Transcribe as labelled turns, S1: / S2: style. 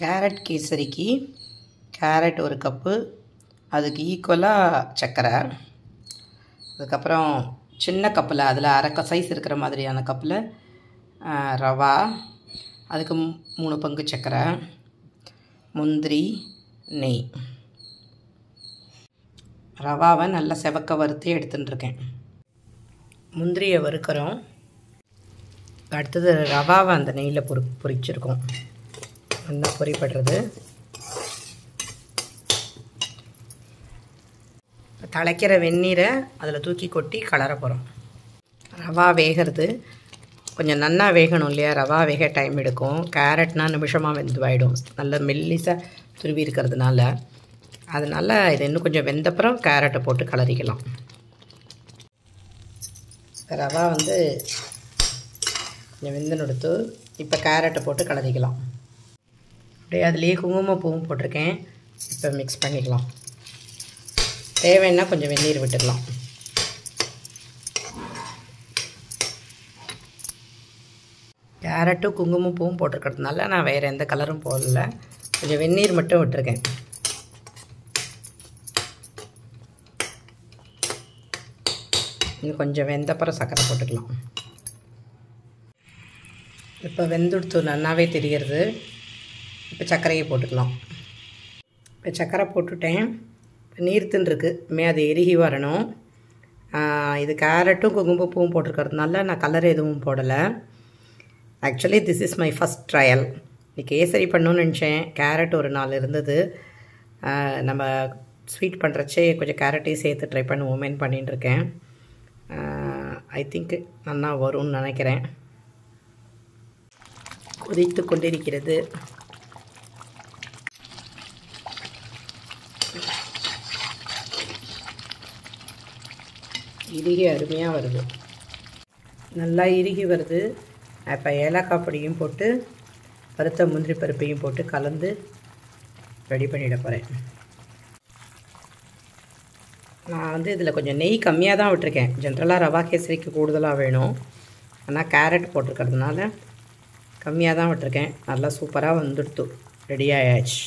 S1: Carrot கேசரிக்கு carrot ஒரு cup, அதுக்கு ஈக்குவலாக சர்க்கரை, அதுக்கப்புறம் சின்ன கப்பில் அதில் அரை சைஸ் இருக்கிற மாதிரியான கப்பில் ரவா, அதுக்கு 3 பங்கு சர்க்கரை, முந்திரி, நெய். ரவாவை நல்லா செவக்க வறுத்து எடுத்துட்டுருக்கேன். முந்திரியை வறுக்கிறோம். அடுத்தது ரவாவை அந்த நெய்யில் பொரிச்சிருக்கோம். நல்லா பொரிப்படுறது. திளைக்கிற வெந்நீரை அதில் தூக்கி கொட்டி கலர போகிறோம். ரவா வேகிறது கொஞ்சம் நன்னா வேகணும் இல்லையா? ரவா வேக டைம் எடுக்கும். கேரட்னால் நிமிஷமாக வெந்துவாயிடும், நல்ல மெல்லிசாக துருவி இருக்கிறதுனால. அதனால் இது இன்னும் கொஞ்சம் வெந்தப்புறம் கேரட்டை போட்டு கலரிக்கலாம். ரவா கொஞ்சம் வெந்துன்னு எடுத்து இப்போ கேரட்டை போட்டு கலரிக்கலாம். அப்படியே அதுலேயே குங்குமப்பூவும் போட்டிருக்கேன். இப்போ மிக்ஸ் பண்ணிக்கலாம். தேவைன்னா கொஞ்சம் வெந்நீர் விட்டுக்கலாம். கேரட்டும் குங்குமப்பூவும் போட்டிருக்கிறதுனால நான் வேறு எந்த கலரும் போடல, கொஞ்சம் வெந்நீர் மட்டும் விட்டுருக்கேன். இன்னும் கொஞ்சம் வெந்தப்புறம் சர்க்கரை போட்டுக்கலாம். இப்போ வெந்துடுத்து நன்னாவே தெரிகிறது. இப்போ சர்க்கரையை போட்டுக்கலாம். இப்போ சர்க்கரை போட்டுட்டேன். இப்போ நீர்த்துன்னு இருக்குது, அது எருகி வரணும். இது கேரட்டும் குங்குமப்பூவும் போட்டிருக்கிறதுனால நான் கலர் எதுவும் போடலை. Actually this is my first trial. இன்றைக்கி கேசரி பண்ணணும்னு நினச்சேன். கேரட் ஒரு 4 இருந்தது. நம்ம ஸ்வீட் பண்ணுறச்சே கொஞ்சம் கேரட்டையும் சேர்த்து ட்ரை பண்ணுவோமேன்னு பண்ணிட்டுருக்கேன். ஐ திங்க் நல்லா வரும்னு நினைக்கிறேன். கொதித்து கொண்டிருக்கிறது. இறுகி அருமையாக வருது, நல்லா இறுகி வருது. இப்போ ஏலக்காய் பொடியும் போட்டு வறுத்த முந்திரி பருப்பையும் போட்டு கலந்து ரெடி பண்ணிட போகிறேன். நான் இதில் கொஞ்சம் நெய் கம்மியாக தான் விட்டுருக்கேன். ஜென்ரலாக ரவா கேசரிக்கு கூடுதலாக வேணும், ஆனால் கேரட் போட்டிருக்கிறதுனால கம்மியாக தான் விட்டுருக்கேன். நல்லா சூப்பராக வந்துடுத்து, ரெடி ஆயாச்சு.